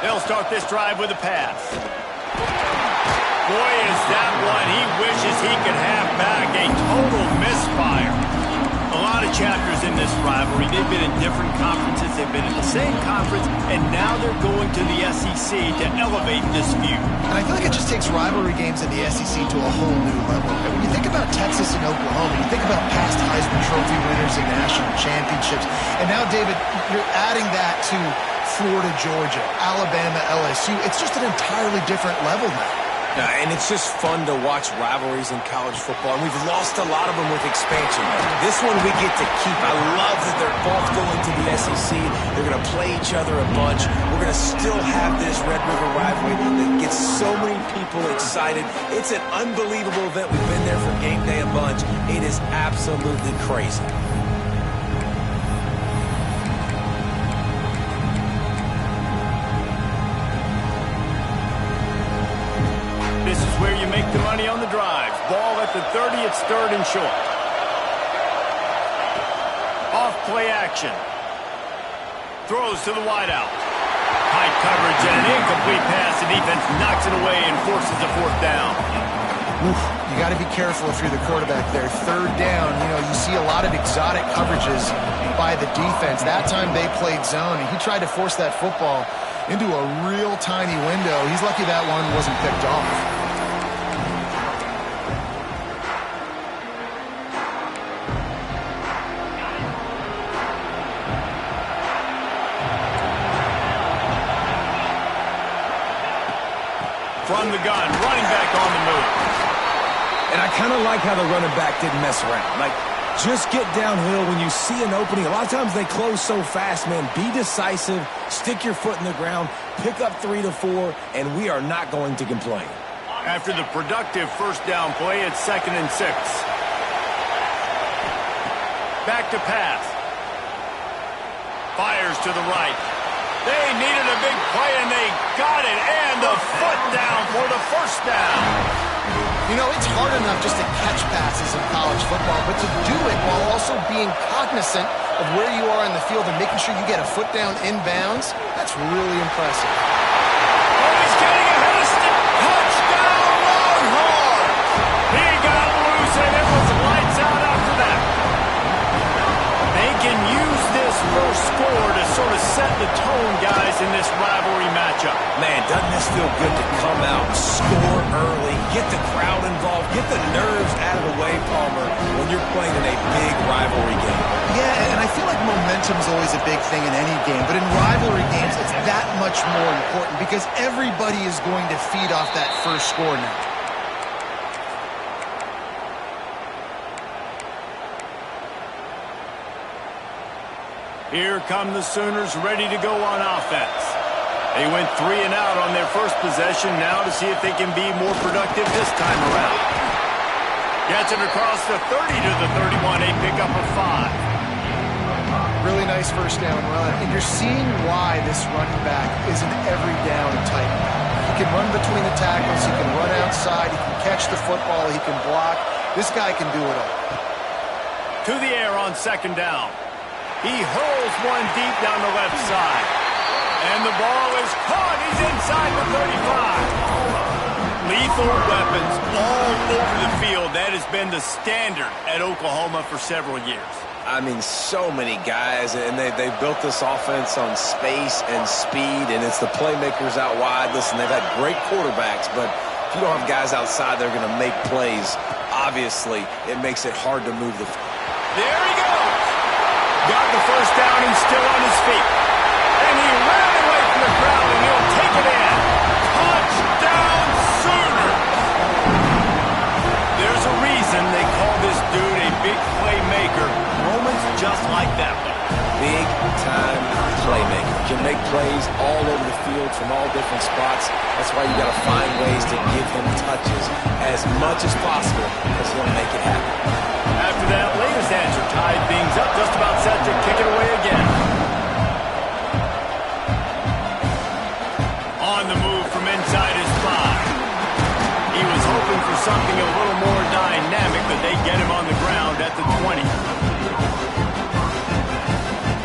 They'll start this drive with a pass. Boy, is that one he wishes he could have back. A total misfire. A lot of chapters in this rivalry. They've been in different conferences. They've been in the same conference, and now they're going to the SEC to elevate this feud. And I feel like it just takes rivalry games in the SEC to a whole new level. And when you think about Texas and Oklahoma, you think about past Heisman Trophy winners and national championships. And now, David, you're adding that to Florida, Georgia, Alabama, LSU. It's just an entirely different level now. And it's just fun to watch rivalries in college football. And we've lost a lot of them with expansion. This one we get to keep. I love that they're both going to the SEC. They're going to play each other a bunch. We're going to still have this Red River rivalry that gets so many people excited. It's an unbelievable event. We've been there for game day a bunch. It is absolutely crazy. This is where you make the money on the drives. Ball at the 30, it's third and short. Off play action. Throws to the wideout. High coverage and an incomplete pass. The defense knocks it away and forces a fourth down. Oof, you got to be careful if you're the quarterback there. Third down, you see a lot of exotic coverages by the defense. That time they played zone, and he tried to force that football into a real tiny window. He's lucky that one wasn't picked off. From the gun, running back on the move. And I kind of like how the running back didn't mess around. Like, just get downhill when you see an opening. A lot of times they close so fast, man. Be decisive, stick your foot in the ground, pick up 3 to 4, and we are not going to complain. After the productive first down play, it's 2nd and 6. Back to pass. Fires to the right. They needed a big play, and they got it. And the foot down for the first down. It's hard enough just to catch passes in college football, but to do it while also being cognizant of where you are in the field and making sure you get a foot down inbounds, that's really impressive. Oh, he's getting ahead of Stick. Touchdown, Longhorn! He got loose, and it was lights out after that. They can use this first score to sort of set the tone, guys, in this rivalry matchup. Man, doesn't this feel good to come out, score early, get the crowd involved, get the nerves out of the way, Palmer, when you're playing in a big rivalry game. Yeah, and I feel like momentum is always a big thing in any game, but in rivalry games, it's that much more important because everybody is going to feed off that first score now. Here come the Sooners ready to go on offense. They went 3 and out on their first possession, now to see if they can be more productive this time around. Gets it across the 30 to the 31, a pickup of 5. Really nice first down run, and you're seeing why this running back is an every down type. He can run between the tackles, he can run outside, he can catch the football, he can block. This guy can do it all. To the air on 2nd down. He hurls one deep down the left side. And the ball is caught. He's inside the 35. Lethal weapons all over the field. That has been the standard at Oklahoma for several years. I mean, so many guys, and they built this offense on space and speed, and it's the playmakers out wide. Listen, they've had great quarterbacks, but if you don't have guys outside that are going to make plays, obviously it makes it hard to move the field. There he goes. Got the first down and still on his feet. And he ran away from the crowd, and he'll take it in. Touchdown, Sooners! There's a reason they call this dude a big playmaker. Moments just like that one. Big-time playmaker. Can make plays all over the field from all different spots. That's why you got to find ways to give him touches as much as possible because he'll make it happen. After that latest answer tied things up, just about set to kick it away again. On the move from inside his 5. He was hoping for something a little more dynamic, but they get him on the ground at the 20.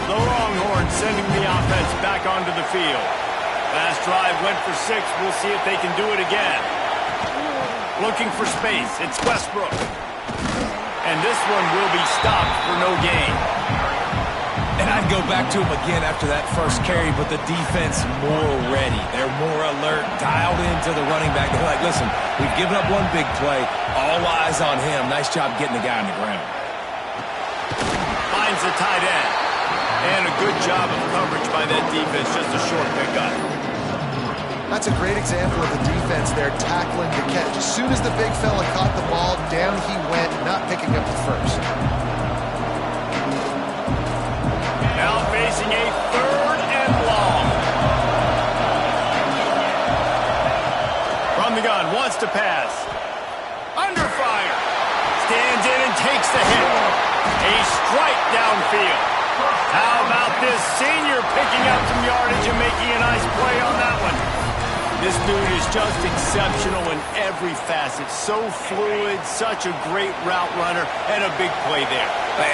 The Longhorns sending the offense back onto the field. Last drive went for 6. We'll see if they can do it again. Looking for space. It's Westbrook. And this one will be stopped for no gain. And I'd go back to him again after that first carry, but the defense more ready. They're more alert, dialed into the running back. They're like, listen, we've given up one big play. All eyes on him. Nice job getting the guy on the ground. Finds the tight end. And a good job of coverage by that defense. Just a short pickup. That's a great example of the defense there tackling the catch. As soon as the big fella caught the ball, down he went, not picking up the first. Now facing a 3rd and long. From the gun, wants to pass. Under fire. Stands in and takes the hit. A strike downfield. How about this senior picking up some yardage and making a nice play on that one? This dude is just exceptional in every facet. So fluid, such a great route runner, and a big play there.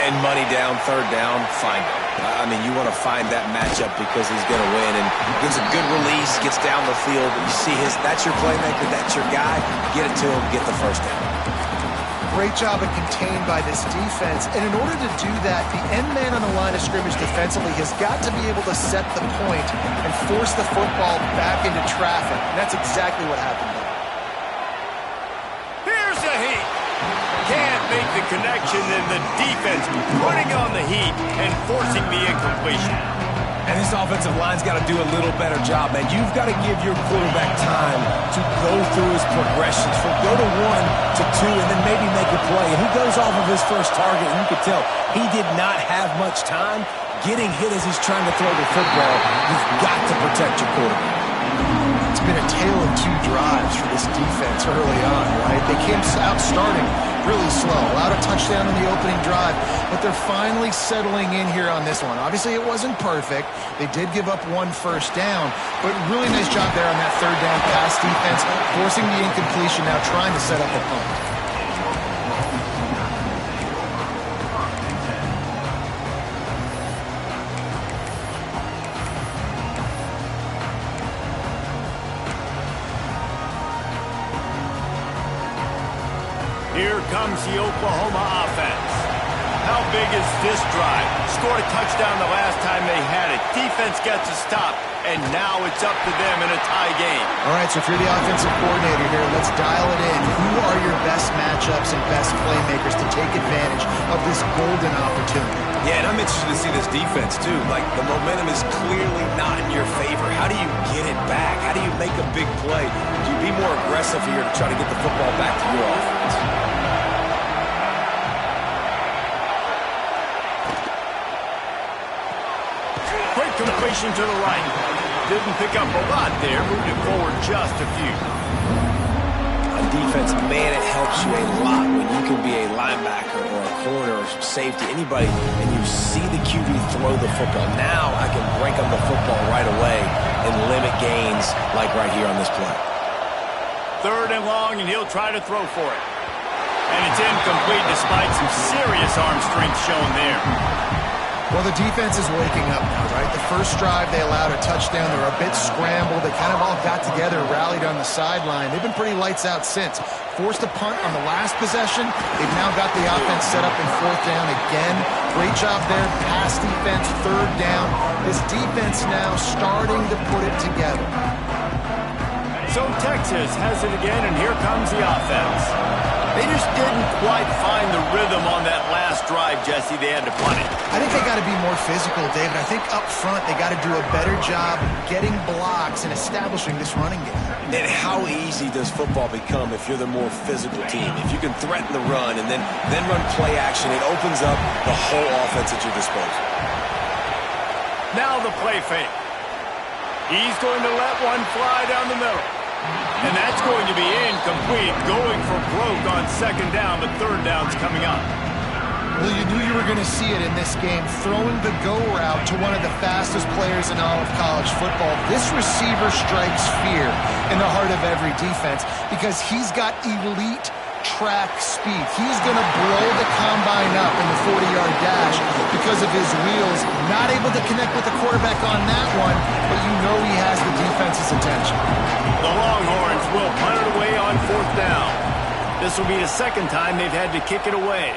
And money down, 3rd down, find him. I mean, you want to find that matchup because he's going to win. And gives a good release, gets down the field. You see that's your playmaker, that's your guy. Get it to him, get the 1st down. Great job of contained by this defense. And in order to do that, the end man on the line of scrimmage defensively has got to be able to set the point and force the football back into traffic. And that's exactly what happened there. Here's the heat. Can't make the connection, and the defense putting on the heat and forcing the incompletion. And this offensive line's got to do a little better job, man. You've got to give your quarterback time to go through his progressions, from go to 1 to 2, and then maybe make a play. And he goes off of his first target, and you can tell he did not have much time getting hit as he's trying to throw the football. You've got to protect your quarterback. It's been a tale of 2 drives for this defense early on, right? They came out starting really slow, allowed a touchdown on the opening drive, but they're finally settling in here on this one. Obviously, it wasn't perfect. They did give up 1 first down, but really nice job there on that 3rd down pass defense, forcing the incompletion, now trying to set up a punt. Here comes the Oklahoma offense. How big is this drive? Scored a touchdown the last time they had it. Defense gets a stop, and now it's up to them in a tie game. All right, so if you're the offensive coordinator here, let's dial it in. Who are your best matchups and best playmakers to take advantage of this golden opportunity? Yeah, and I'm interested to see this defense, too. Like, the momentum is clearly not in your favor. How do you get it back? How do you make a big play? Do you be more aggressive here to try to get the football back to your offense? Quick completion to the right. Didn't pick up a lot there. Moved it forward just a few. On defense, man, it helps you a lot when you can be a linebacker or a corner or safety, anybody, and you see the QB throw the football. Now I can break on the football right away and limit gains like right here on this play. 3rd and long, and he'll try to throw for it. And it's incomplete despite some serious arm strength shown there. Well, the defense is waking up now, right? The first drive, they allowed a touchdown. They were a bit scrambled. They kind of all got together, rallied on the sideline. They've been pretty lights out since. Forced a punt on the last possession. They've now got the offense set up in 4th down again. Great job there. Pass defense, 3rd down. This defense now starting to put it together. So Texas has it again, and here comes the offense. They just didn't quite find the rhythm on that last drive, Jesse. They had to punt it. I think they got to be more physical, David. I think up front they got to do a better job getting blocks and establishing this running game. And how easy does football become if you're the more physical team? If you can threaten the run and then run play action, it opens up the whole offense at your disposal. Now the play fake. He's going to let one fly down the middle. And that's going to be incomplete, going for broke on 2nd down, but 3rd down's coming up. Well, you knew you were going to see it in this game, throwing the go route to one of the fastest players in all of college football. This receiver strikes fear in the heart of every defense because he's got elite track speed. He's going to blow the combine up in the 40-yard dash because of his wheels. Not able to connect with the quarterback on that one, but you know he has the defense's attention. The Longhorns will punt it away on 4th down. This will be the second time they've had to kick it away.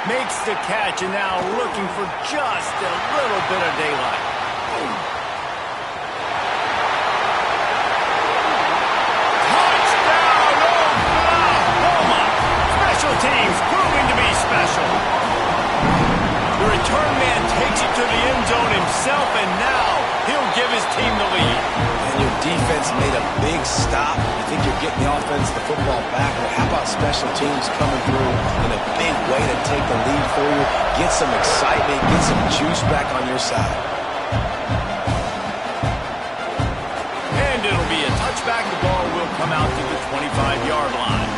Makes the catch, and now looking for just a little bit of daylight. Touchdown, Oklahoma! Special teams proving to be special. The return man takes it to the end zone himself, and now he'll give his team the lead. And your defense made a big stop. You think you're getting the offense, the football back, but how about special teams coming through in a big way to take the lead for you, get some excitement, get some juice back on your side. And it'll be a touchback. The ball will come out to the 25-yard line.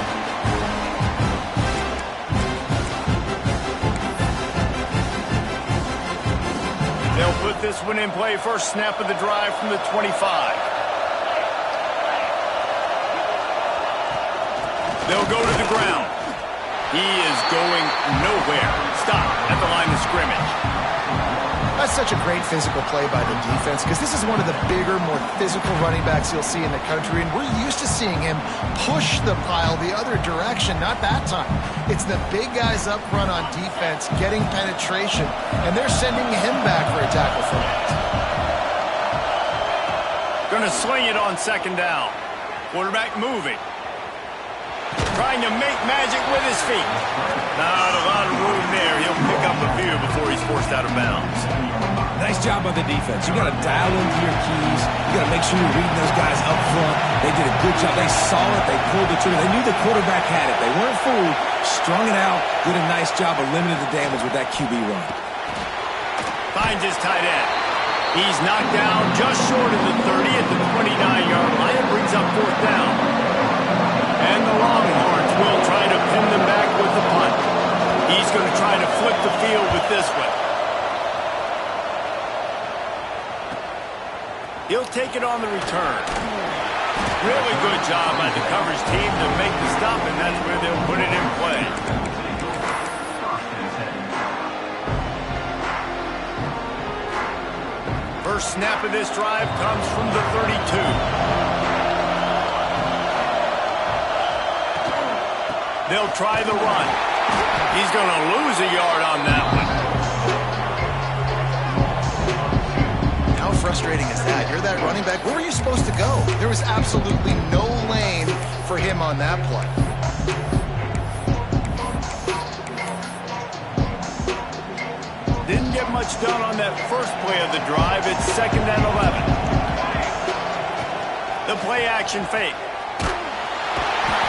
They'll put this one in play. First snap of the drive from the 25. They'll go to the ground. He is going nowhere. Stop at the line of scrimmage. That's such a great physical play by the defense because this is one of the bigger, more physical running backs you'll see in the country, and we're used to seeing him push the pile the other direction. Not that time. It's the big guys up front on defense getting penetration, and they're sending him back for a tackle for loss. Going to sling it on 2nd down. Quarterback moving. Trying to make magic with his feet. Not a lot of room there. He'll pick up a few before he's forced out of bounds. Nice job by the defense. You got to dial into your keys. You got to make sure you're reading those guys up front. They did a good job. They saw it. They pulled the trigger. They knew the quarterback had it. They weren't fooled. Strung it out. Did a nice job of limiting the damage with that QB run. Finds his tight end. He's knocked down just short of the 30 at the 29-yard line. It brings up 4th down. And the Longhorns will try to pin them back with the punt. He's going to try to flip the field with this one. He'll take it on the return. Really good job by the coverage team to make the stop, and that's where they'll put it in play. First snap of this drive comes from the 32. They'll try the run. He's going to lose a yard on that one. How frustrating is that? You're that running back. Where were you supposed to go? There was absolutely no lane for him on that play. Didn't get much done on that first play of the drive. It's 2nd and 11. The play action fake.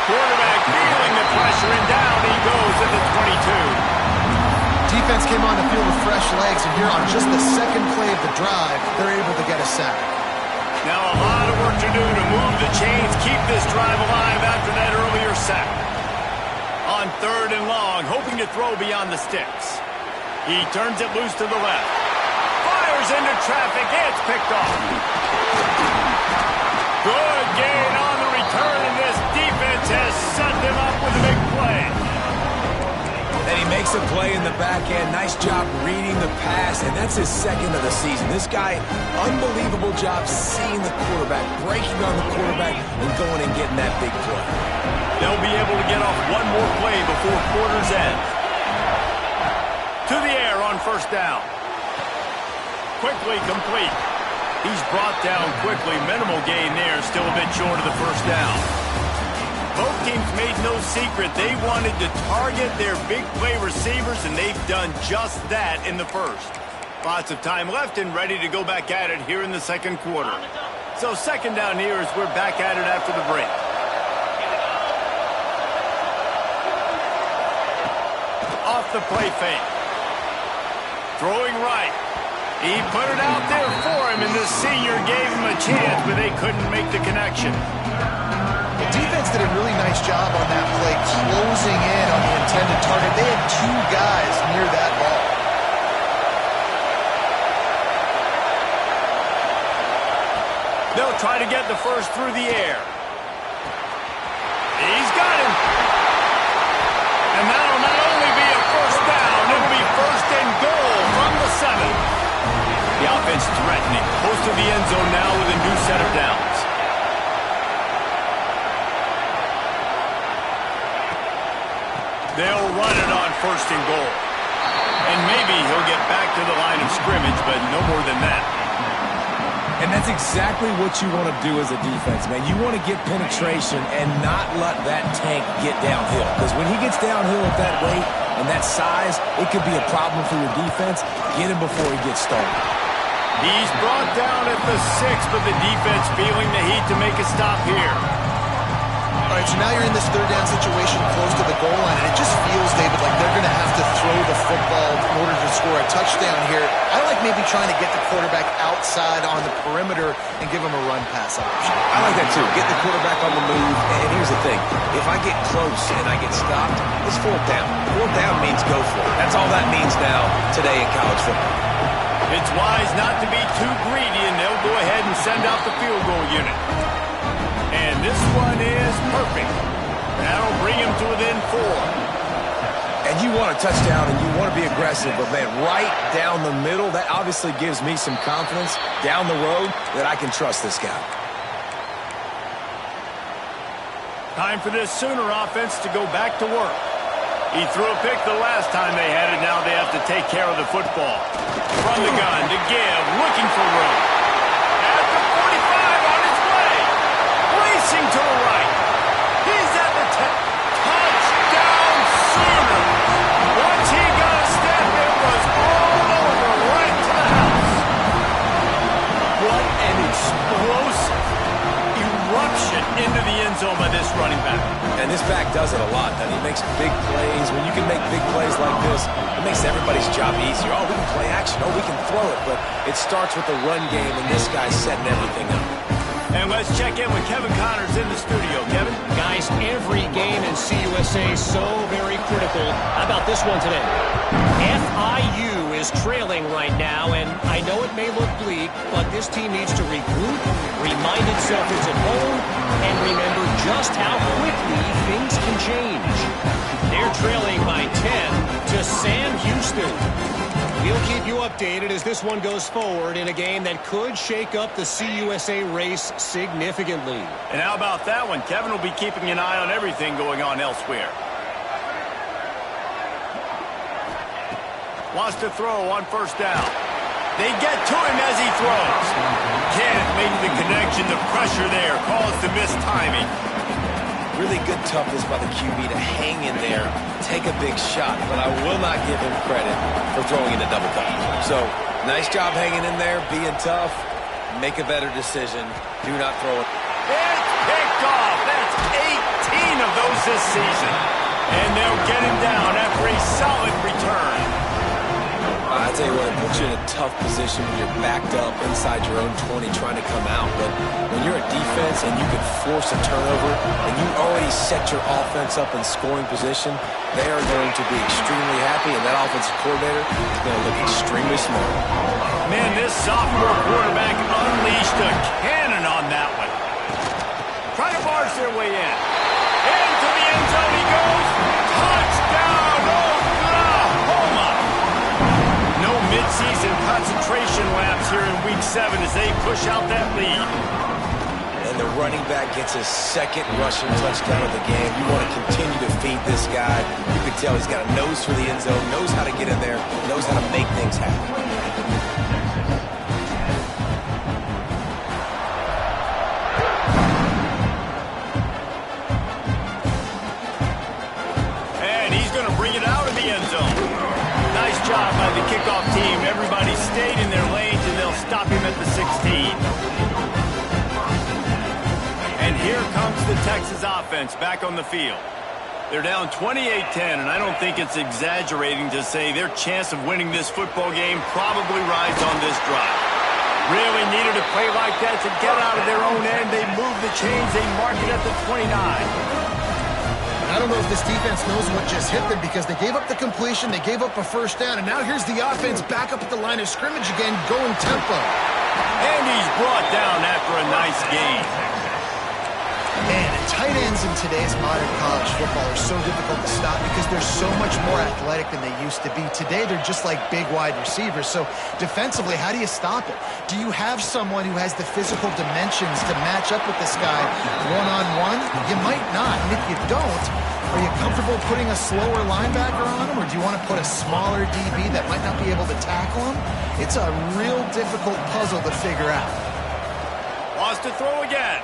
Quarterback feeling the pressure, and down he goes at the 22. Defense came on the field with fresh legs, and here on just the second play of the drive, they're able to get a sack. Now a lot of work to do to move the chains, keep this drive alive after that earlier sack. On 3rd and long, hoping to throw beyond the sticks. He turns it loose to the left. Fires into traffic. It's picked off. Good gain on the return, and this defense has set them up with a big play. And he makes a play in the back end. Nice job reading the pass, and that's his 2nd of the season. This guy, unbelievable job seeing the quarterback, breaking on the quarterback, and going and getting that big play. They'll be able to get off one more play before quarter's end. To the air on 1st down. Quickly complete. He's brought down quickly. Minimal gain there. Still a bit short of the 1st down. Both teams made no secret. They wanted to target their big play receivers, and they've done just that in the first. Lots of time left and ready to go back at it here in the 2nd quarter. So 2nd down here as we're back at it after the break. Off the play fake. Throwing right. He put it out there for him, and the senior gave him a chance, but they couldn't make the connection. The defense did a really nice job on that play, closing in on the intended target. They had 2 guys near that ball. They'll try to get the first through the air. He's got him. And that'll not only be a first down, it'll be first and goal from the 7. The offense threatening, close to the end zone now with a new set of downs. They'll run it on first and goal. And maybe he'll get back to the line of scrimmage, but no more than that. And that's exactly what you want to do as a defense, man. You want to get penetration and not let that tank get downhill. Because when he gets downhill at that weight and that size, it could be a problem for your defense. Get him before he gets started. He's brought down at the 6, but the defense feeling the heat to make a stop here. All right, so now you're in this third down situation close to the goal line, and it just feels, David, like they're going to have to throw the football in order to score a touchdown here. I like maybe trying to get the quarterback outside on the perimeter and give him a run-pass option. I like that, too. Get the quarterback on the move. And here's the thing. If I get close and I get stopped, it's fourth down. Fourth down means go for it. That's all that means now today in college football. It's wise not to be too greedy, and they'll go ahead and send out the field goal unit. And this one is perfect. That'll bring him to within 4. And you want a touchdown and you want to be aggressive, but, man, right down the middle, that obviously gives me some confidence down the road that I can trust this guy. Time for this Sooner offense to go back to work. He threw a pick the last time they had it. Now they have to take care of the football. From the gun to give, looking for room. At the 45 on his way. Racing to the right. He's at the 10. Touchdown Sooner. Once he got a step, it was all over right to the house. What an explosive eruption into the end zone by this running back. And this back does it a lot. He makes big plays. When you can make big plays like this, it makes everybody's job easier. Oh, we can play action. Oh, we can throw it. But it starts with the run game, and this guy's setting everything up. And let's check in with Kevin Connors in the studio. Kevin? Guys, every game in CUSA is so very critical. How about this one today? FIU is trailing right now, and I know it may look bleak, but this team needs to regroup, remind itself it's at home, and remember just how quickly things can change. They're trailing by 10 to Sam Houston. We'll keep you updated as this one goes forward in a game that could shake up the CUSA race significantly. And how about that one? Kevin will be keeping an eye on everything going on elsewhere. Wants to throw on first down. They get to him as he throws. Can't make the connection. The pressure there caused the missed timing. Really good toughness by the QB to hang in there, take a big shot, but I will not give him credit for throwing into double coverage. So, nice job hanging in there, being tough, make a better decision, do not throw it. It's picked off. That's 18 of those this season. And they'll get him down after a solid return. I tell you what, it puts you in a tough position when you're backed up inside your own 20 trying to come out. But when you're a defense and you can force a turnover and you already set your offense up in scoring position, they are going to be extremely happy, and that offensive coordinator is going to look extremely smart. Man, this sophomore quarterback unleashed a cannon on that one. Trying to barge their way in. Into the end zone he goes. Touchdown, Oklahoma! No midseason concentration laps here in Week 7 as they push out that lead. And the running back gets his second rushing touchdown of the game. You want to continue to feed this guy. You can tell he's got a nose for the end zone, knows how to get in there, knows how to make things happen. And he's going to bring it out of the end zone. Nice job by the kickoff team. Everybody stayed in their lanes, and they'll stop him at the 16. And here comes the Texas offense back on the field. They're down 28-10, and I don't think it's exaggerating to say their chance of winning this football game probably rides on this drive. Really needed a play like that to get out of their own end. They move the chains. They mark it at the 29. I don't know if this defense knows what just hit them because they gave up the completion, they gave up a first down, and now here's the offense back up at the line of scrimmage again, going tempo. And he's brought down after a nice gain. Man, a tight ends in today's modern college football are so difficult to stop because they're so much more athletic than they used to be. Today, they're just like big wide receivers. So defensively, how do you stop it? Do you have someone who has the physical dimensions to match up with this guy one-on-one? You might not. And if you don't, are you comfortable putting a slower linebacker on him, or do you want to put a smaller DB that might not be able to tackle him? It's a real difficult puzzle to figure out. Wants to throw again.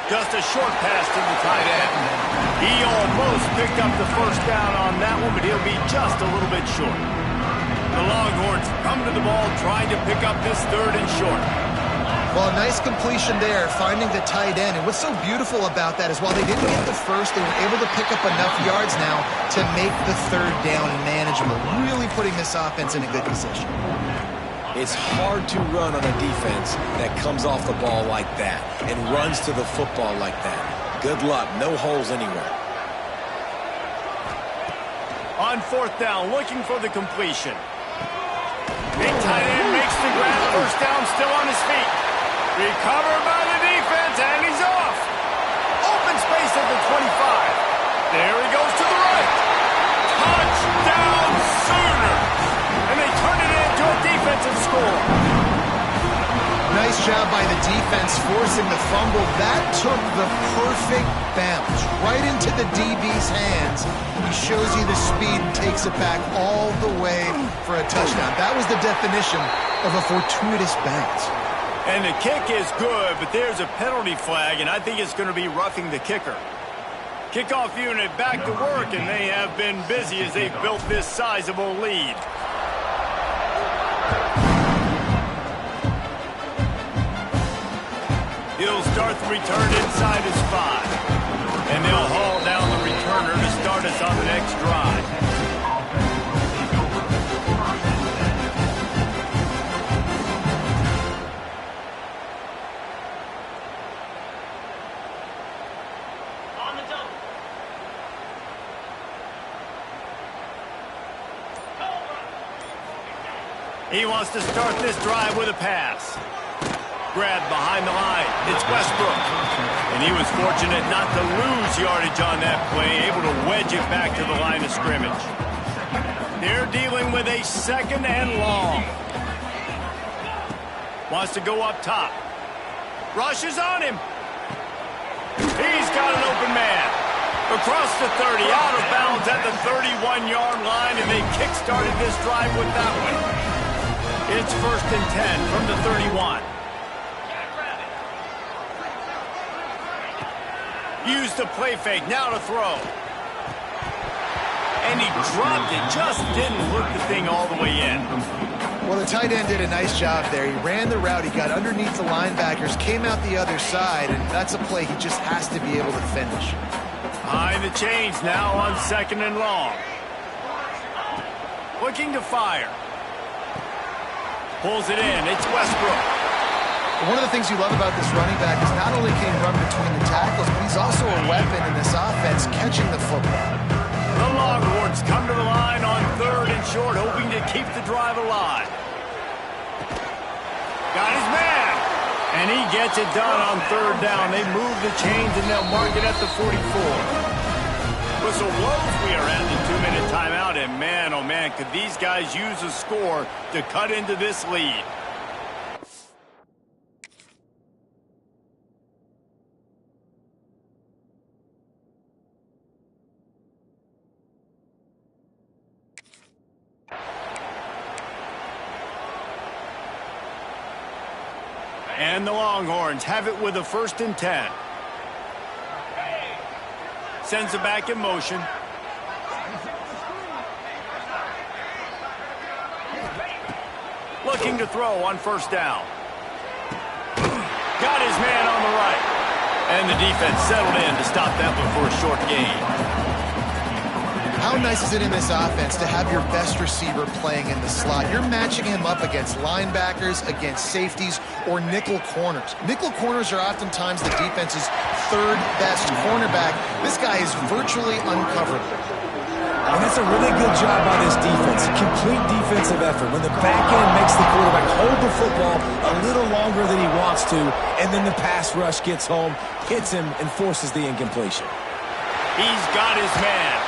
Just a short pass to the tight end. He almost picked up the first down on that one, but he'll be just a little bit short. The Longhorns come to the ball trying to pick up this 3rd and short. Well, a nice completion there, finding the tight end. And what's so beautiful about that is while they didn't get the first, they were able to pick up enough yards now to make the 3rd down manageable, really putting this offense in a good position. It's hard to run on a defense that comes off the ball like that and runs to the football like that. Good luck. No holes anywhere. On 4th down, looking for the completion. Big tight end makes the grab. First down, still on his feet. Recovered by the defense, and he's off. Open space at the 25. There he goes to the right. Touchdown, Sooners. And they turn it into a defensive score. Nice job by the defense forcing the fumble. That took the perfect bounce right into the DB's hands. He shows you the speed and takes it back all the way for a touchdown. That was the definition of a fortuitous bounce. And the kick is good, but there's a penalty flag, and I think it's going to be roughing the kicker. Kickoff unit back to work, and they have been busy as they've built this sizable lead. He'll start the return inside his 5. And they'll haul down the returner to start us on the next drive. On the double. He wants to start this drive with a pass. Grab behind the line. It's Westbrook. And he was fortunate not to lose yardage on that play, able to wedge it back to the line of scrimmage. They're dealing with a 2nd and long. Wants to go up top. Rushes on him. He's got an open man. Across the 30, out of bounds at the 31-yard line, and they kick-started this drive with that one. It's 1st and 10 from the 31. Used the play fake, now to throw. And he dropped it, just didn't look the thing all the way in. Well, the tight end did a nice job there. He ran the route, he got underneath the linebackers, came out the other side, and that's a play he just has to be able to finish. Behind the chains now on 2nd and long. Looking to fire. Pulls it in, it's Westbrook. One of the things you love about this running back is not only can he run between the tackles, but he's also a weapon in this offense catching the football. The Longhorns come to the line on 3rd and short, hoping to keep the drive alive. Got his man. And he gets it done on 3rd down. They move the chains, and they'll mark it at the 44. Whistle blows. We are at the 2-minute timeout, and man, oh man, could these guys use a score to cut into this lead. And the Longhorns have it with a 1st and 10. Sends it back in motion. Looking to throw on 1st down. Got his man on the right. And the defense settled in to stop that one for a short gain. How nice is it in this offense to have your best receiver playing in the slot? You're matching him up against linebackers, against safeties, or nickel corners. Nickel corners are oftentimes the defense's 3rd best cornerback. This guy is virtually uncoverable. And that's a really good job by this defense. Complete defensive effort. When the back end makes the quarterback hold the football a little longer than he wants to, and then the pass rush gets home, hits him, and forces the incompletion. He's got his man.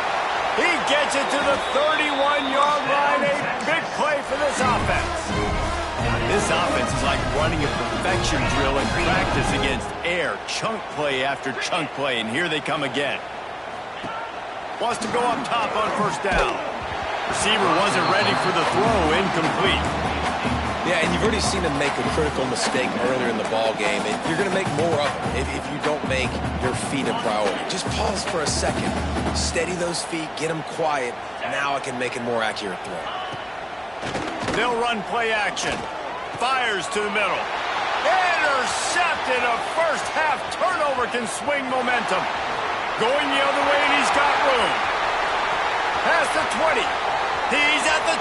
He gets it to the 31-yard line. A big play for this offense. This offense is like running a perfection drill in practice against air. Chunk play after chunk play, and here they come again. Wants to go up top on first down. Receiver wasn't ready for the throw. Incomplete. Yeah, and you've already seen him make a critical mistake earlier in the ball game, and you're going to make more of them if you don't make your feet a priority. Just pause for a second. Steady those feet. Get them quiet. Now I can make a more accurate throw. They'll run play action. Fires to the middle. Intercepted. A first-half turnover can swing momentum. Going the other way, and he's got room. Past the 20. He's at the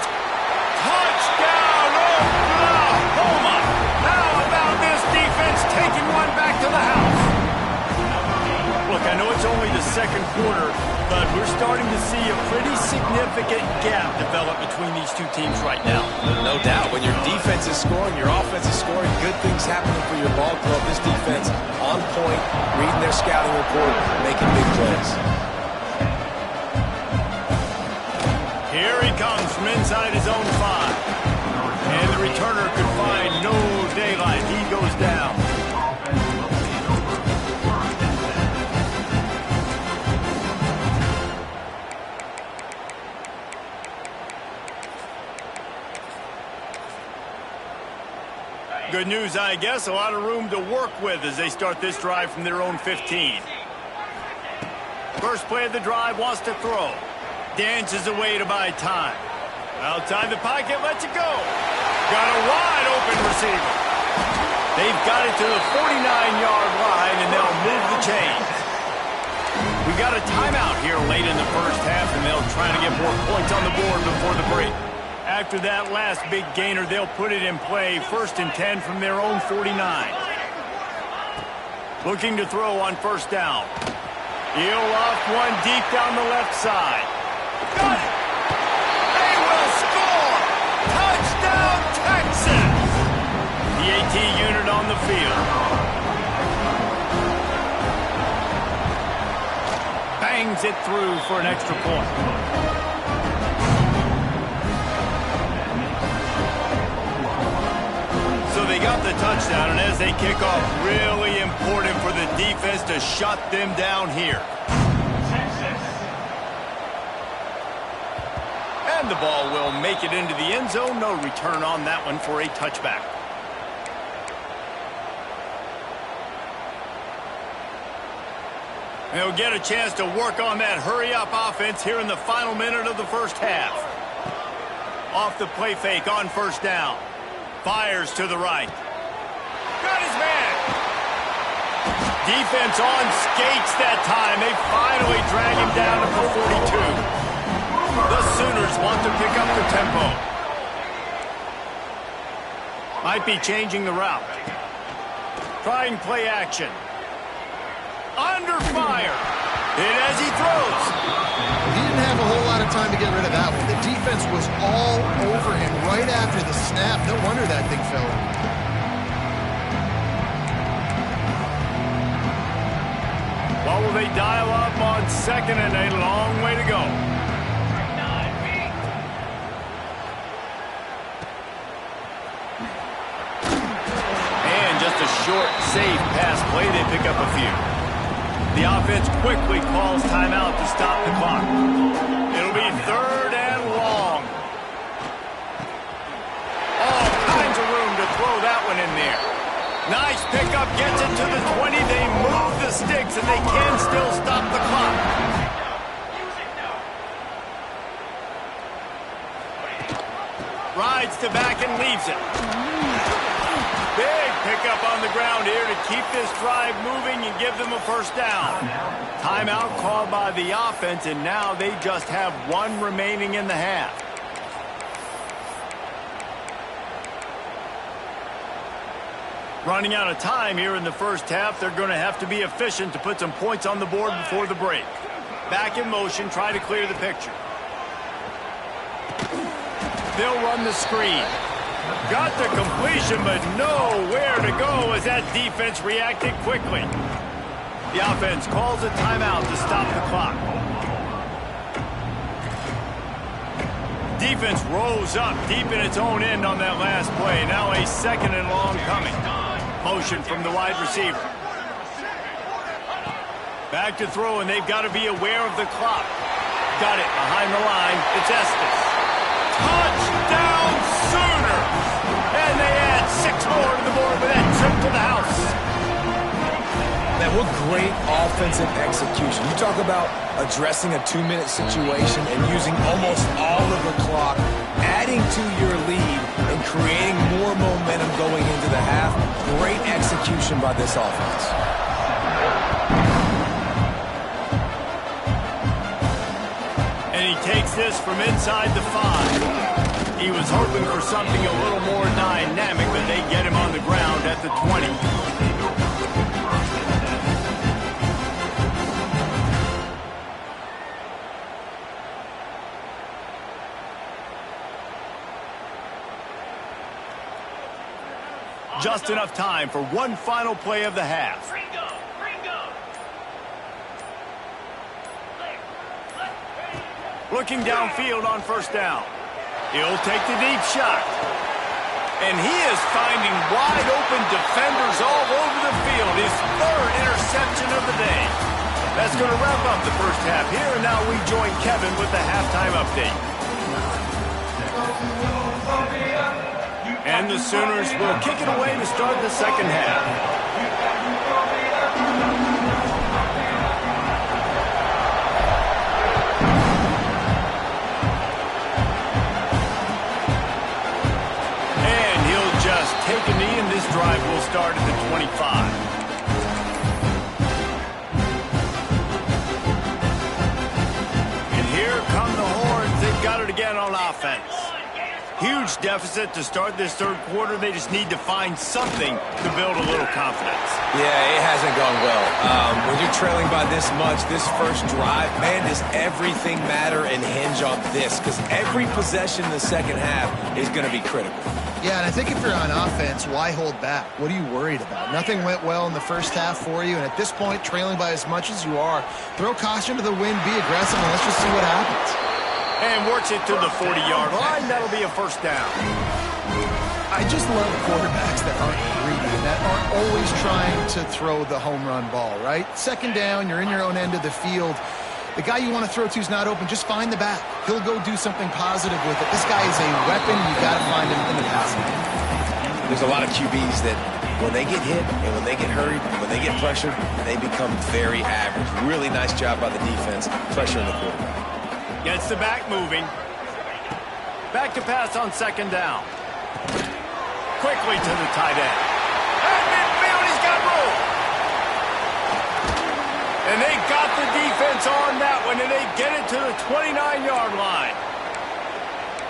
touchdown. Oklahoma. How about this defense taking one back to the house? Look, I know it's only the second quarter, but we're starting to see a pretty significant gap develop between these two teams right now. No doubt. When your defense is scoring, your offense is scoring, good things happening for your ball club. This defense on point, reading their scouting report, making big plays. Here he comes from inside his own 5. And the returner could find no daylight. He goes down. Good news, I guess. A lot of room to work with as they start this drive from their own 15. First play of the drive, wants to throw. Dances away to buy time. Outside the pocket, lets it go. Got a wide open receiver. They've got it to the 49-yard line, and they'll move the chains. We got a timeout here late in the first half, and they'll try to get more points on the board before the break. After that last big gainer, they'll put it in play. 1st and 10 from their own 49. Looking to throw on first down. He'll off one deep down the left side. Got it! They will score! Touchdown, Texans! The AT unit on the field. Bangs it through for an extra point. So they got the touchdown, and as they kick off, really important for the defense to shut them down here. And the ball will make it into the end zone. No return on that one for a touchback. They'll get a chance to work on that hurry-up offense here in the final minute of the first half. Off the play fake on first down. Fires to the right. Got his man. Defense on skates that time. They finally drag him down to the 42. The Sooners want to pick up the tempo. Might be changing the route. Trying play action. Under fire. Hit as he throws. He didn't have a whole lot of time to get rid of that one. The defense was all over him right after the snap. No wonder that thing fell. What will they dial up on second and a long way to go? And just a short, safe pass play. They pick up a few. The offense quickly calls timeout to stop the clock. It'll be 3rd and long. All kinds of room to throw that one in there. Nice pickup, gets it to the 20. They move the sticks, and they can still stop the clock. Rides to back and leaves it. Big pickup on the ground here to keep this drive moving and give them a first down. Timeout called by the offense, and now they just have one remaining in the half. Running out of time here in the first half. They're going to have to be efficient to put some points on the board before the break. Back in motion, try to clear the picture. They'll run the screen. Got the completion, but nowhere to go as that defense reacted quickly. The offense calls a timeout to stop the clock. Defense rose up deep in its own end on that last play. Now a 2nd and long coming. Motion from the wide receiver. Back to throw, and they've got to be aware of the clock. Got it behind the line. It's Estes. Touchdown Sooners! And they add 6 more to the board with that trip to the house. Man, what great offensive execution. You talk about addressing a 2-minute situation and using almost all of the clock, adding to your lead and creating more momentum going into the half. Great execution by this offense. And he takes this from inside the 5. He was hoping for something a little more dynamic, but they get him on the ground at the 20. Just enough time for one final play of the half. Looking downfield on 1st down. He'll take the deep shot. And he is finding wide open defenders all over the field. His 3rd interception of the day. That's going to wrap up the first half here. And now we join Kevin with the halftime update. And the Sooners will kick it away to start the second half. Take a knee, and this drive will start at the 25. And here come the Horns. They've got it again on offense. Huge deficit to start this 3rd quarter. They just need to find something to build a little confidence. Yeah, it hasn't gone well. When you're trailing by this much, this first drive, man, does everything matter and hinge on this? Because every possession in the second half is going to be critical. Yeah, and I think if you're on offense, why hold back? What are you worried about? Nothing went well in the first half for you, and at this point, trailing by as much as you are, throw caution to the wind, be aggressive, and let's just see what happens. And works it to the 40-yard line. That'll be a 1st down. I just love quarterbacks that aren't greedy, that aren't always trying to throw the home run ball, right? 2nd down, you're in your own end of the field. The guy you want to throw to is not open. Just find the back. He'll go do something positive with it. This guy is a weapon. You got to find him in the passing game. There's a lot of QBs that when they get hit and when they get hurried, when they get pressured, they become very average. Really nice job by the defense, pressuring the quarterback. Gets the back moving. Back to pass on 2nd down. Quickly to the tight end. At midfield, he's got room. And they got the defense on that one, and they get it to the 29-yard line.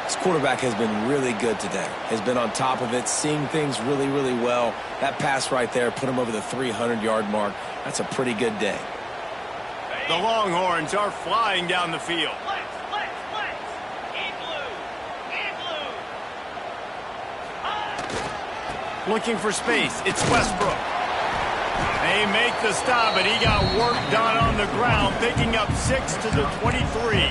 This quarterback has been really good today. Has been on top of it, seeing things really, really well. That pass right there put him over the 300-yard mark. That's a pretty good day. The Longhorns are flying down the field. Looking for space. It's Westbrook. They make the stop, but he got work done on the ground, picking up 6 to the 23.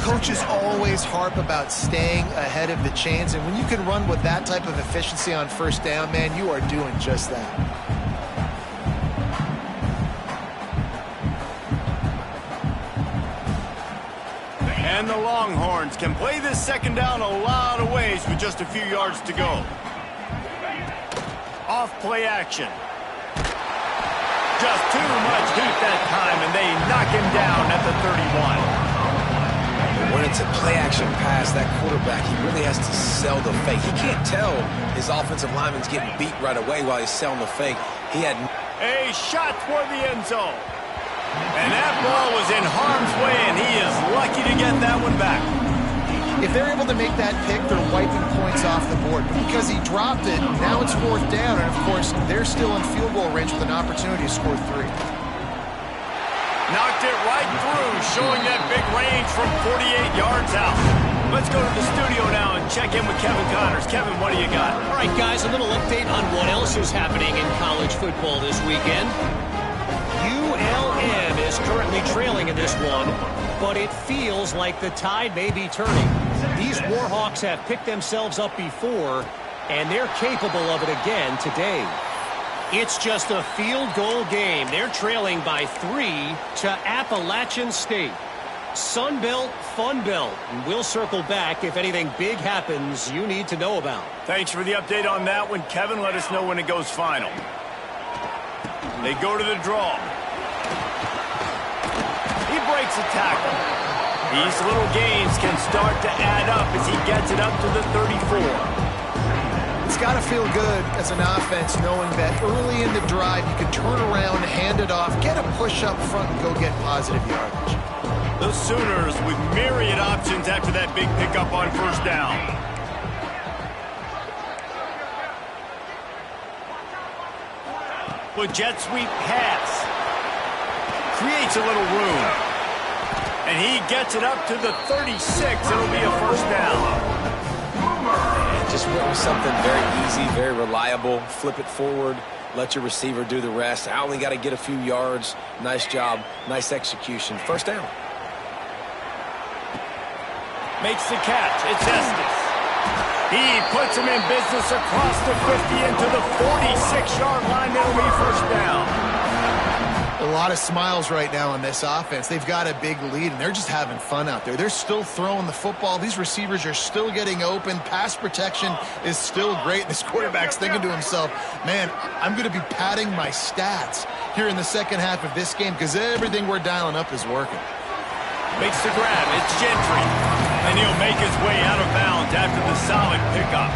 Coaches always harp about staying ahead of the chains, and when you can run with that type of efficiency on 1st down, man, you are doing just that. And the Longhorns can play this 2nd down a lot of ways with just a few yards to go. Off play action. Just too much heat that time, and they knock him down at the 31. When it's a play-action pass, that quarterback, he really has to sell the fake. He can't tell his offensive lineman's getting beat right away while he's selling the fake. He had a shot toward the end zone. And that ball was in harm's way, and he is lucky to get that one back. If they're able to make that pick, they're wiping points off the board. But because he dropped it, now it's 4th down, and of course, they're still in field goal range with an opportunity to score 3. Knocked it right through, showing that big range from 48 yards out. Let's go to the studio now and check in with Kevin Connors. Kevin, what do you got? All right, guys, a little update on what else is happening in college football this weekend. ULM is currently trailing in this one, but it feels like the tide may be turning. These Warhawks have picked themselves up before, and they're capable of it again today. It's just a field goal game. They're trailing by 3 to Appalachian State. Sunbelt, Funbelt. And we'll circle back if anything big happens you need to know about. Thanks for the update on that one, Kevin. Let us know when it goes final. They go to the draw. He breaks a tackle. These little gains can start to add up as he gets it up to the 34. It's got to feel good as an offense knowing that early in the drive you can turn around, hand it off, get a push up front, and go get positive yardage. The Sooners with myriad options after that big pickup on first down. The jet sweep pass. Creates a little room. And he gets it up to the 36. It'll be a first down. Just went with something very easy, very reliable. Flip it forward, let your receiver do the rest. I only got to get a few yards. Nice job, nice execution. First down. Makes the catch. It's Estes. He puts him in business across the 50 into the 46-yard line. That'll be first down. A lot of smiles right now on this offense. They've got a big lead, and they're just having fun out there. They're still throwing the football. These receivers are still getting open. Pass protection is still great. This quarterback's thinking to himself, man, I'm going to be padding my stats here in the second half of this game because everything we're dialing up is working. Makes the grab. It's Gentry. And he'll make his way out of bounds after the solid pickup.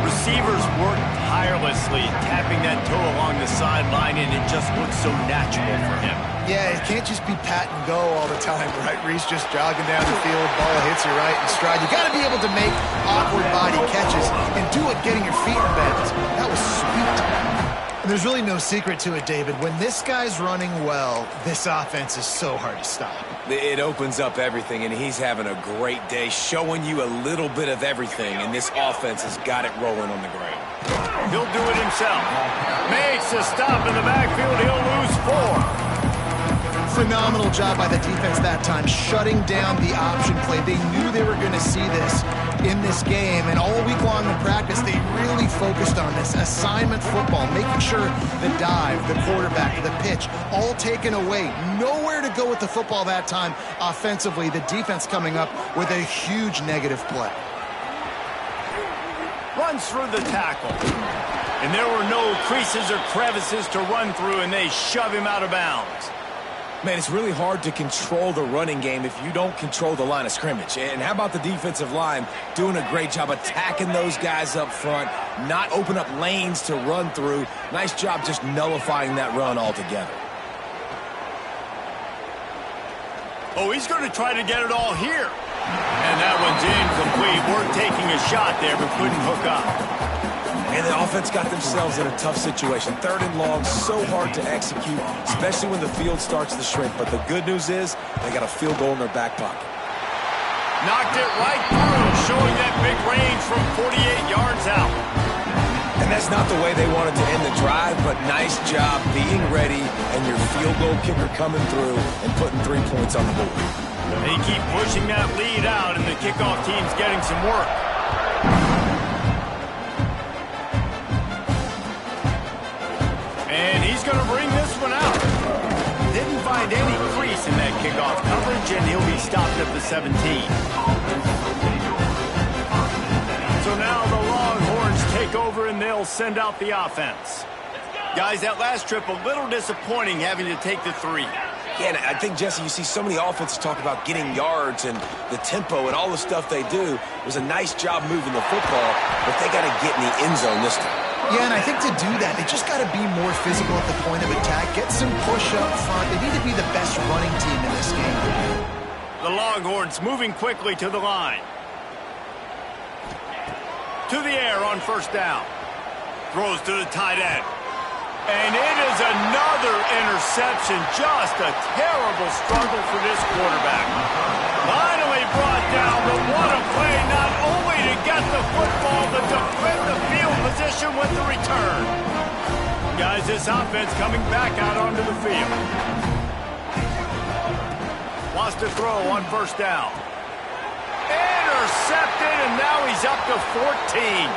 Receivers work tirelessly, tapping that toe along the sideline, and it just looks so natural for him. Yeah, it can't just be pat and go all the time, right? Reese just jogging down the field, ball hits you right in stride. You got to be able to make awkward body catches and do it getting your feet in bounds. That was sweet. And there's really no secret to it, David. When this guy's running well, this offense is so hard to stop. It opens up everything, and he's having a great day, showing you a little bit of everything, and this offense has got it rolling on the ground. He'll do it himself. Makes a stop in the backfield. He'll lose 4. Phenomenal job by the defense that time, shutting down the option play. They knew they were going to see this in this game, and all week long in practice, they really focused on this assignment football, making sure the dive, the quarterback, the pitch, all taken away. Nowhere to go with the football that time offensively. The defense coming up with a huge negative play. Runs through the tackle. And there were no creases or crevices to run through, and they shove him out of bounds. Man, it's really hard to control the running game if you don't control the line of scrimmage. And how about the defensive line doing a great job attacking those guys up front, not open up lanes to run through. Nice job just nullifying that run altogether. Oh, he's going to try to get it all here. And that one's incomplete. We're taking a shot there, but couldn't hook up. And the offense got themselves in a tough situation. 3rd and long, so hard to execute, especially when the field starts to shrink. But the good news is they got a field goal in their back pocket. Knocked it right through, showing that big range from 48 yards out. And that's not the way they wanted to end the drive, but nice job being ready and your field goal kicker coming through and putting 3 points on the board. They keep pushing that lead out, and the kickoff team's getting some work. And he's going to bring this one out. Didn't find any crease in that kickoff coverage, and he'll be stopped at the 17. So now the Longhorns take over, and they'll send out the offense. Guys, that last trip, a little disappointing having to take the 3. Yeah, and I think, Jesse, you see so many offenses talk about getting yards and the tempo and all the stuff they do. It was a nice job moving the football, but they got to get in the end zone this time. Yeah, and I think to do that, they just got to be more physical at the point of attack, get some push up front. They need to be the best running team in this game. The Longhorns moving quickly to the line. To the air on first down. Throws to the tight end. And it is another interception. Just a terrible struggle for this quarterback. Finally brought down, but what a play, not only to get the football, but to defend the field position with the return. Guys, this offense coming back out onto the field. Wants to throw on first down. Intercepted, and now he's up to 14.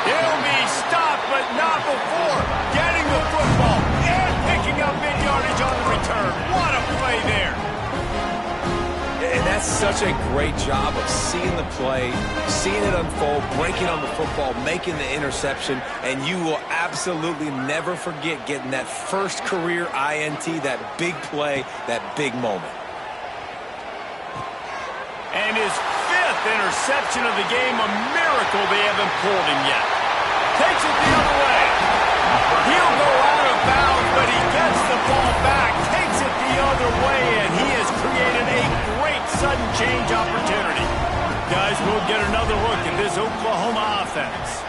He'll be stopped, but not before getting the football and picking up mid-yardage on the return. What a play there. And that's such a great job of seeing the play, seeing it unfold, breaking on the football, making the interception, and you will absolutely never forget getting that first career INT, that big play, that big moment. And his fifth interception of the game, a miracle they haven't pulled him yet. Takes it the other way. He'll go out of bounds, but he gets the ball back, takes it the other way, and he has created a great sudden change opportunity. Guys, we'll get another look at this Oklahoma offense.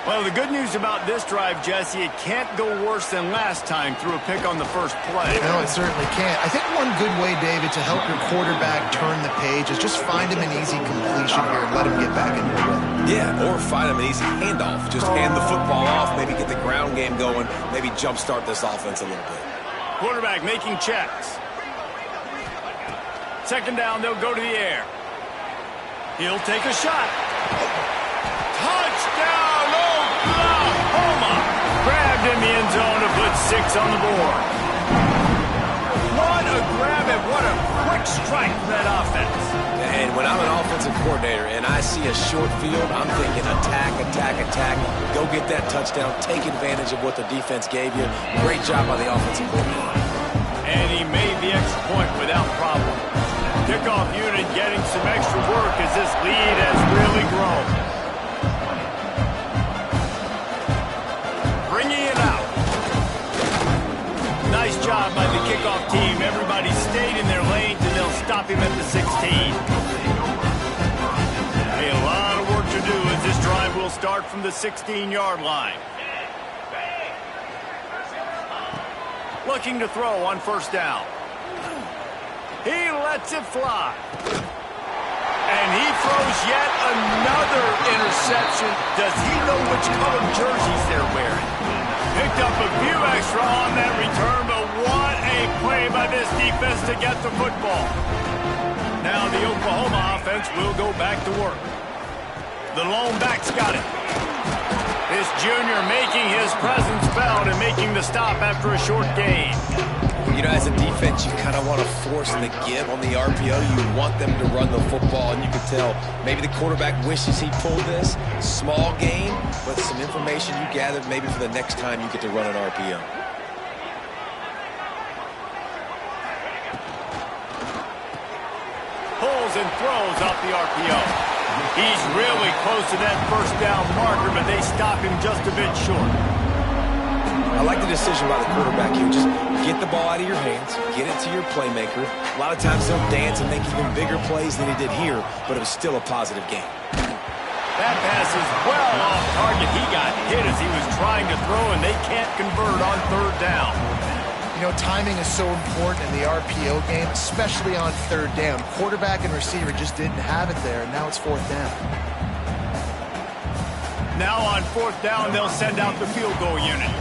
Well, the good news about this drive, Jesse, it can't go worse than last time through a pick on the first play. No, it certainly can't. I think one good way, David, to help your quarterback turn the page is just find him an easy completion here and let him get back into the rhythm. Yeah, or find him an easy handoff. Just hand the football off, maybe get the ground game going, maybe jumpstart this offense a little bit. Quarterback making checks. Second down, they'll go to the air. He'll take a shot. Touchdown, Oklahoma! Grabbed in the end zone to put 6 on the board. What a grab and what a quick strike for that offense. And when I'm an offensive coordinator and I see a short field, I'm thinking attack, attack, attack. Go get that touchdown. Take advantage of what the defense gave you. Great job by the offensive coordinator. And he made the extra point without problem. Kickoff unit getting some extra work as this lead has really grown. Bringing it out. Nice job by the kickoff team. Everybody stayed in their lanes, and they'll stop him at the 16. A lot of work to do as this drive will start from the 16-yard line. Looking to throw on first down. He lets it fly. And he throws yet another interception. Does he know which color jerseys they're wearing? Picked up a few extra on that return, but what a play by this defense to get the football. Now the Oklahoma offense will go back to work. The lone back's got it. This junior making his presence felt and making the stop after a short gain. You know, as a defense, you kind of want to force the give on the RPO. You want them to run the football, and you can tell maybe the quarterback wishes he pulled this. Small gain, but some information you gathered maybe for the next time you get to run an RPO. Pulls and throws off the RPO. He's really close to that first down marker, but they stop him just a bit short. I like the decision by the quarterback here. Just get the ball out of your hands, get it to your playmaker. A lot of times he'll dance and make even bigger plays than he did here, but it was still a positive game. That pass is well off target. He got hit as he was trying to throw, and they can't convert on third down. You know, timing is so important in the RPO game, especially on third down. Quarterback and receiver just didn't have it there, and now it's fourth down. Now on fourth down, they'll send out the field goal unit.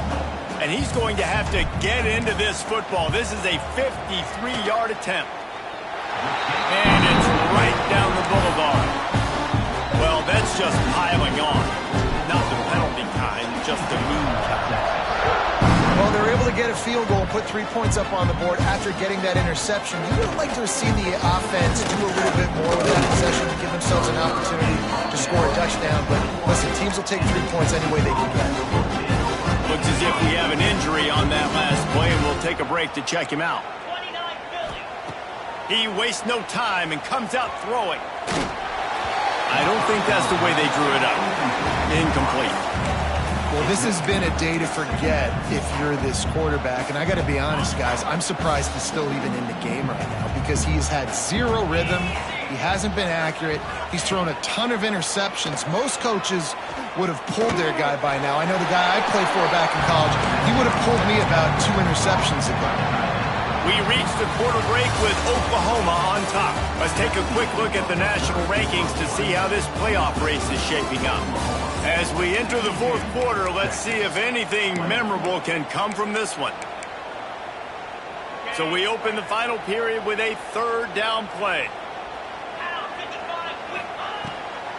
And he's going to have to get into this football. This is a 53-yard attempt. And it's right down the boulevard. Well, that's just piling on. Not the penalty kind, just the mean kind. Well, they're able to get a field goal, put 3 points up on the board after getting that interception. You would like to have seen the offense do a little bit more with that possession to give themselves an opportunity to score a touchdown. But listen, teams will take 3 points any way they can get. Looks as if we have an injury on that last play, and we'll take a break to check him out. He wastes no time and comes out throwing. I don't think that's the way they drew it up. Incomplete. Well, this has been a day to forget if you're this quarterback. And I got to be honest, guys, I'm surprised he's still even in the game right now because he's had zero rhythm. He hasn't been accurate. He's thrown a ton of interceptions. Most coaches would have pulled their guy by now. I know the guy I played for back in college, he would have pulled me about 2 interceptions ago. We reached the quarter break with Oklahoma on top. Let's take a quick look at the national rankings to see how this playoff race is shaping up. As we enter the fourth quarter, let's see if anything memorable can come from this one. So we open the final period with a third down play.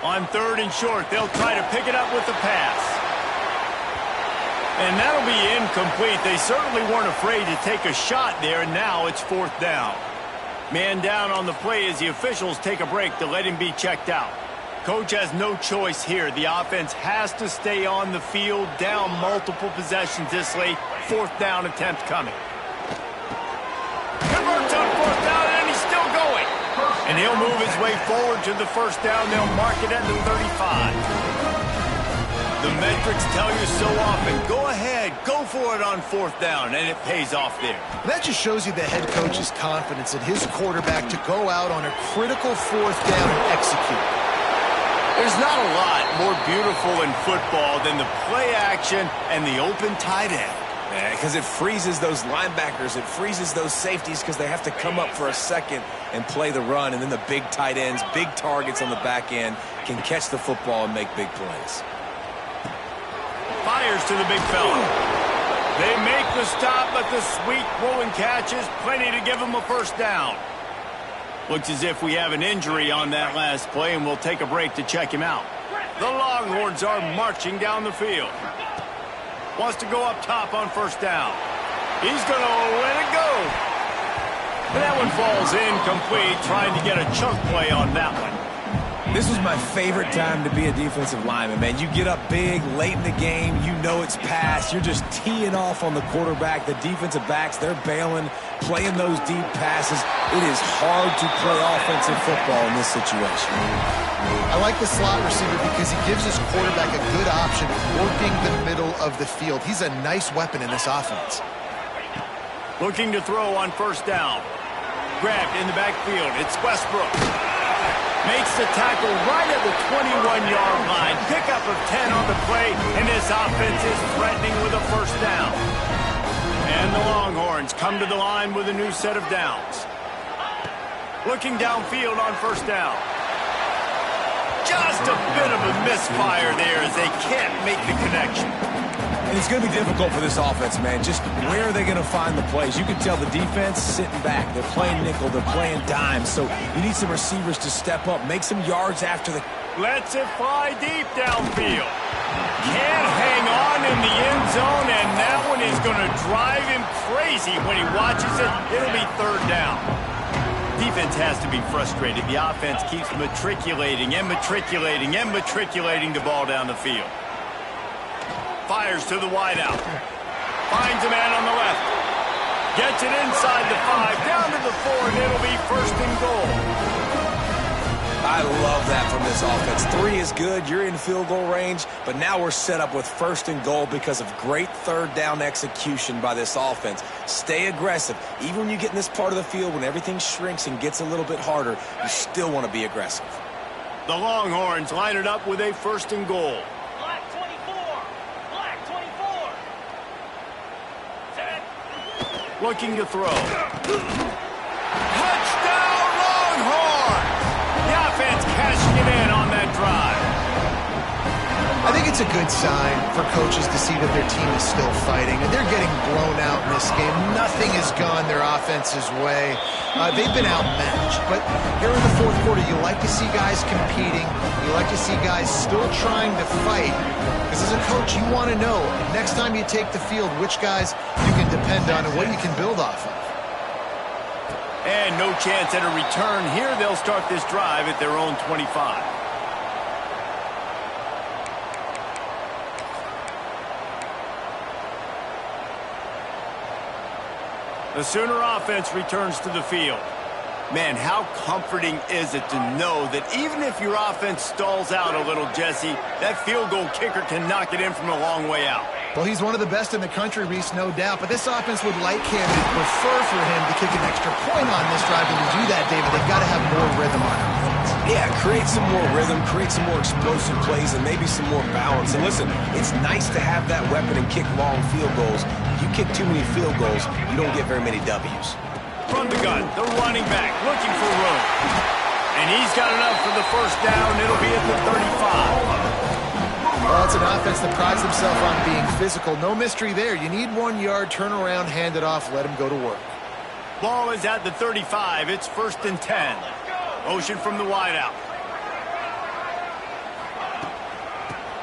On third and short, they'll try to pick it up with the pass. And that'll be incomplete. They certainly weren't afraid to take a shot there, and now it's fourth down. Man down on the play as the officials take a break to let him be checked out. Coach has no choice here. The offense has to stay on the field, down multiple possessions this late. Fourth down attempt coming. Converts on fourth down, and he's still going. And he'll move his way forward to the first down. They'll mark it at the 35. The metrics tell you so often, go ahead, go for it on fourth down, and it pays off there. That just shows you the head coach's confidence in his quarterback to go out on a critical fourth down and execute. There's not a lot more beautiful in football than the play action and the open tight end. Because it freezes those linebackers, it freezes those safeties because they have to come up for a second and play the run, and then the big tight ends, big targets on the back end can catch the football and make big plays. Fires to the big fella. They make the stop, but the sweet throwing catch is plenty to give them a first down. Looks as if we have an injury on that last play, and we'll take a break to check him out. The Longhorns are marching down the field. Wants to go up top on first down. He's going to let it go. And that one falls incomplete, trying to get a chunk play on that one. This was my favorite time to be a defensive lineman, man. You get up big, late in the game, you know it's past. You're just teeing off on the quarterback. The defensive backs, they're bailing, playing those deep passes. It is hard to play offensive football in this situation. I like the slot receiver because he gives his quarterback a good option working the middle of the field. He's a nice weapon in this offense. Looking to throw on first down. Grabbed in the backfield. It's Westbrook. Makes the tackle right at the 21-yard line. Pickup of 10 on the play, and this offense is threatening with a first down. And the Longhorns come to the line with a new set of downs. Looking downfield on first down. Just a bit of a misfire there as they can't make the connection. And it's going to be difficult for this offense, man. Just where are they going to find the plays? You can tell the defense sitting back. They're playing nickel. They're playing dime. So you need some receivers to step up, make some yards after the... Lets it fly deep downfield. Can't hang on in the end zone, and that one is going to drive him crazy when he watches it. It'll be third down. Defense has to be frustrated. The offense keeps matriculating and matriculating and matriculating the ball down the field. Fires to the wideout. Finds a man on the left. Gets it inside the 5, down to the 4, and it'll be first and goal. I love that from this offense. 3 is good. You're in field goal range, but now we're set up with first and goal because of great third down execution by this offense. Stay aggressive. Even when you get in this part of the field, when everything shrinks and gets a little bit harder, you still want to be aggressive. The Longhorns line it up with a first and goal. Black 24. Black 24. Set. Looking to throw. Touchdown, Longhorns! The offense cashing it in on that drive. I think it's a good sign for coaches to see that their team is still fighting, and they're getting blown out in this game. Nothing has gone their offense's way. They've been outmatched, but here in the fourth quarter, you like to see guys competing. You like to see guys still trying to fight, because as a coach, you want to know next time you take the field which guys you can depend on and what you can build off of. And no chance at a return here. They'll start this drive at their own 25. The Sooner offense returns to the field. Man, how comforting is it to know that even if your offense stalls out a little, Jesse, that field goal kicker can knock it in from a long way out. Well, he's one of the best in the country, Reese, no doubt. But this offense would like him and prefer for him to kick an extra point on this drive. And to do that, David, they've got to have more rhythm on offense. Yeah, create some more rhythm, create some more explosive plays, and maybe some more balance. And listen, it's nice to have that weapon and kick long field goals. If you kick too many field goals, you don't get very many W's. from the gun, the running back looking for room. And he's got enough for the first down. It'll be at the 35. Well, it's an offense that prides themselves on being physical. No mystery there. You need 1 yard, turn around, hand it off, let him go to work. Ball is at the 35. It's 1st and 10. Motion from the wideout.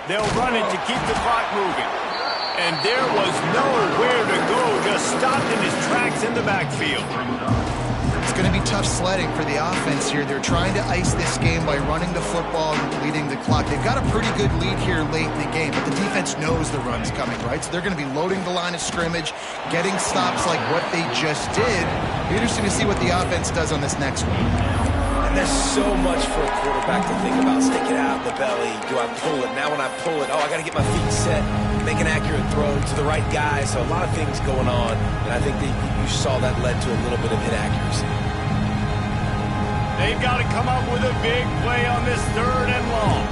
They'll run it to keep the clock moving. And there was nowhere to go, just stopped in his tracks in the backfield. It's going to be tough sledding for the offense here. They're trying to ice this game by running the football and depleting the clock. They've got a pretty good lead here late in the game, but the defense knows the run's coming, right? So they're going to be loading the line of scrimmage, getting stops like what they just did. Be interesting to see what the offense does on this next one. And there's so much for a quarterback to think about. Stick it out in the belly. Do I pull it? Now when I pull it, I got to get my feet set, make an accurate throw to the right guy. So a lot of things going on, and I think that you saw that led to a little bit of inaccuracy. They've got to come up with a big play on this 3rd and long.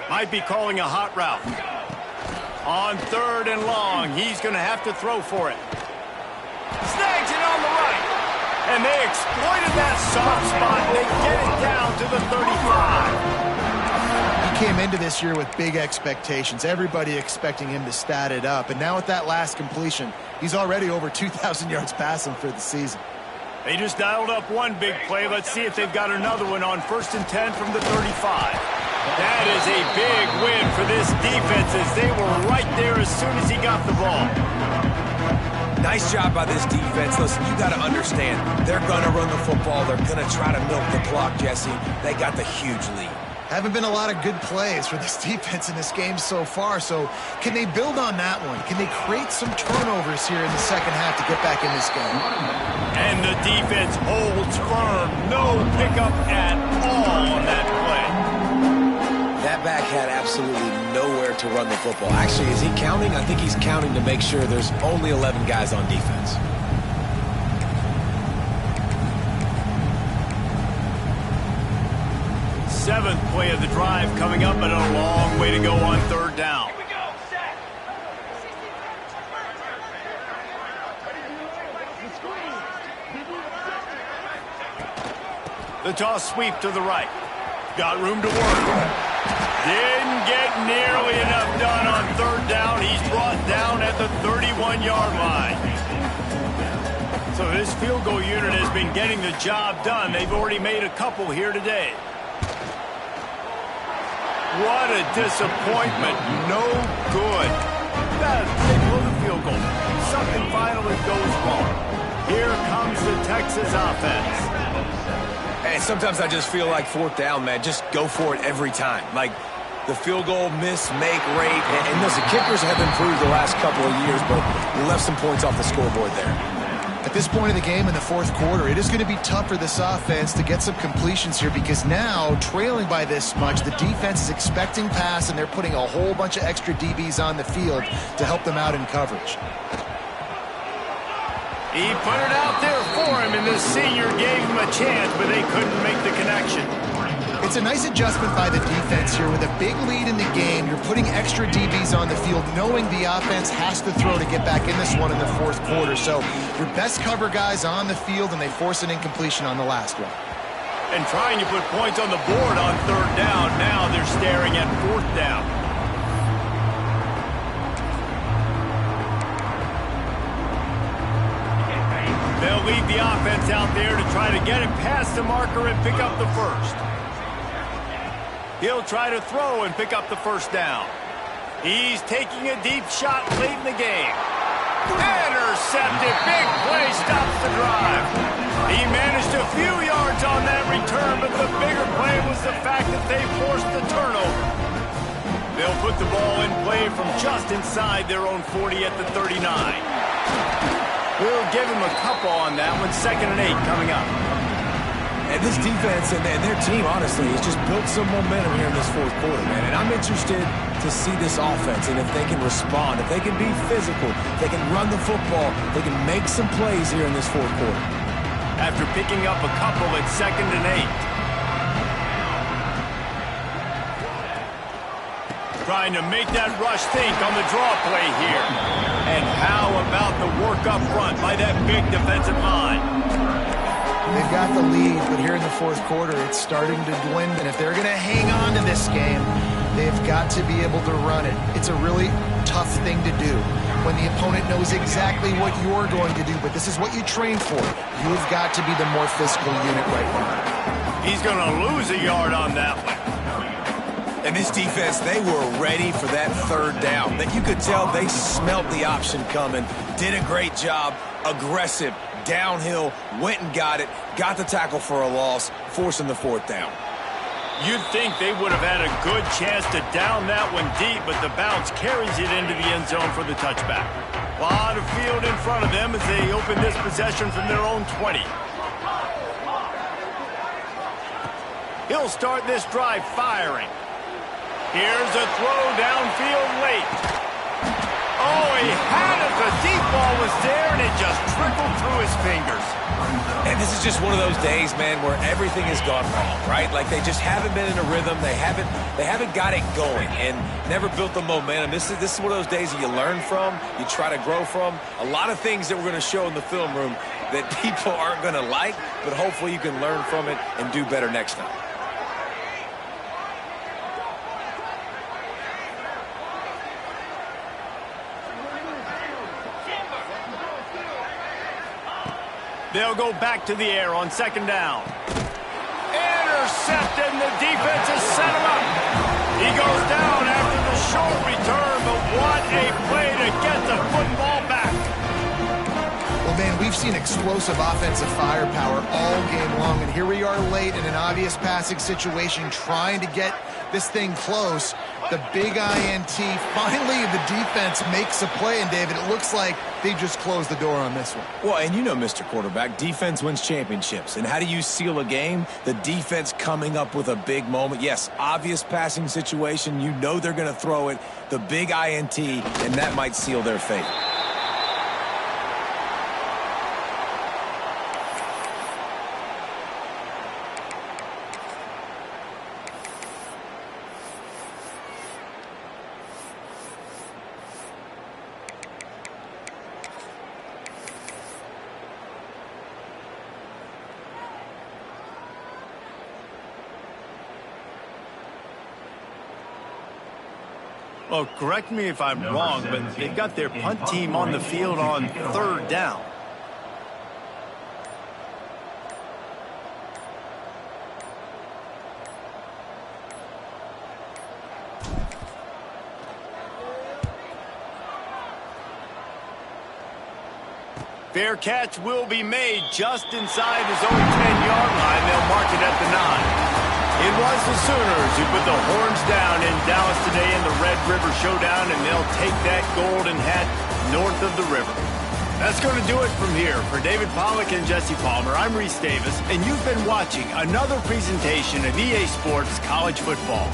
Might be calling a hot route. On 3rd and long, he's going to have to throw for it. Snags it on the right. And they exploited that soft spot. They get it down to the 35. He came into this year with big expectations. Everybody expecting him to stat it up. And now with that last completion, he's already over 2,000 yards passing for the season. They just dialed up one big play. Let's see if they've got another one on 1st and 10 from the 35. That is a big win for this defense as they were right there as soon as he got the ball. Nice job by this defense. Listen, you got to understand, they're going to run the football. They're going to try to milk the clock, Jesse. They got the huge lead. Haven't been a lot of good plays for this defense in this game so far, so can they build on that one? Can they create some turnovers here in the second half to get back in this game? And the defense holds firm. No pickup at all on that play. That back had absolutely nowhere to run the football. Actually, is he counting? I think he's counting to make sure there's only 11 guys on defense. Seventh play of the drive coming up, but a long way to go on 3rd down. Here we go, set. The toss sweep to the right. Got room to work. Didn't get nearly enough done on 3rd down. He's brought down at the 31-yard line. So this field goal unit has been getting the job done. They've already made a couple here today. What a disappointment. No good. They blow the field goal. Something finally goes wrong. Here comes the Texas offense. And sometimes I just feel like 4th down, man. Just go for it every time. Like the field goal miss-make rate. And listen, kickers have improved the last couple of years, but we left some points off the scoreboard there. At this point of the game in the 4th quarter, it is going to be tough for this offense to get some completions here because now, trailing by this much, the defense is expecting pass, and they're putting a whole bunch of extra DBs on the field to help them out in coverage. He put it out there for him, and the senior gave him a chance, but they couldn't make the connection. It's a nice adjustment by the defense here. With a big lead in the game, you're putting extra DBs on the field, knowing the offense has to throw to get back in this one in the 4th quarter. So your best cover guys on the field, and they force an incompletion on the last one. And trying to put points on the board on 3rd down. Now they're staring at 4th down. They'll lead the offense out there to try to get it past the marker and pick up the first. He'll try to throw and pick up the 1st down. He's taking a deep shot late in the game. Intercepted. Big play stops the drive. He managed a few yards on that return, but the bigger play was the fact that they forced the turnover. They'll put the ball in play from just inside their own 40 at the 39. We'll give him a couple on that one. 2nd and 8 coming up. And this defense and their team, honestly, has just built some momentum here in this 4th quarter, man. And I'm interested to see this offense and if they can respond, if they can be physical, if they can run the football, they can make some plays here in this 4th quarter. After picking up a couple at 2nd and 8. Trying to make that rush think on the draw play here. And how about the work up front by that big defensive line? They've got the lead, but here in the fourth quarter, it's starting to dwindle. And if they're going to hang on to this game, they've got to be able to run it. It's a really tough thing to do when the opponent knows exactly what you're going to do, but this is what you train for. You've got to be the more physical unit right now. He's going to lose a yard on that one. And this defense, they were ready for that third down. That you could tell they smelt the option coming, did a great job, aggressive, downhill, went and got it, got the tackle for a loss, forcing the fourth down. You'd think they would have had a good chance to down that one deep, but the bounce carries it into the end zone for the touchback. A lot of field in front of them as they open this possession from their own 20. He'll start this drive firing. Here's a throw downfield late. Oh, he had it. The deep ball was there, and it just trickled through his fingers. And this is just one of those days, man, where everything has gone wrong, right? Like they just haven't been in a rhythm. They haven't got it going and never built the momentum. This is one of those days that you learn from, you try to grow from. A lot of things that we're going to show in the film room that people aren't going to like, but hopefully you can learn from it and do better next time. They'll go back to the air on second down. Intercepted, and the defense has set him up. He goes down after the short return, but what a play to get the football back. Well, man, we've seen explosive offensive firepower all game long, and here we are late in an obvious passing situation trying to get this thing close. The big INT, finally the defense makes a play, and David, it looks like they just closed the door on this one. Well, and you know, Mr. Quarterback, defense wins championships. And how do you seal a game? The defense coming up with a big moment. Yes, obvious passing situation. You know they're going to throw it. The big INT, and that might seal their fate. Well, correct me if I'm wrong, but they've got their punt team on the field on third down. Fair catch will be made just inside his own 10-yard line. They'll mark it at the 9. It was the Sooners who put the horns down in Dallas today in the Red River Showdown, and they'll take that golden hat north of the river. That's going to do it from here. For David Pollack and Jesse Palmer, I'm Reese Davis, and you've been watching another presentation of EA Sports College Football.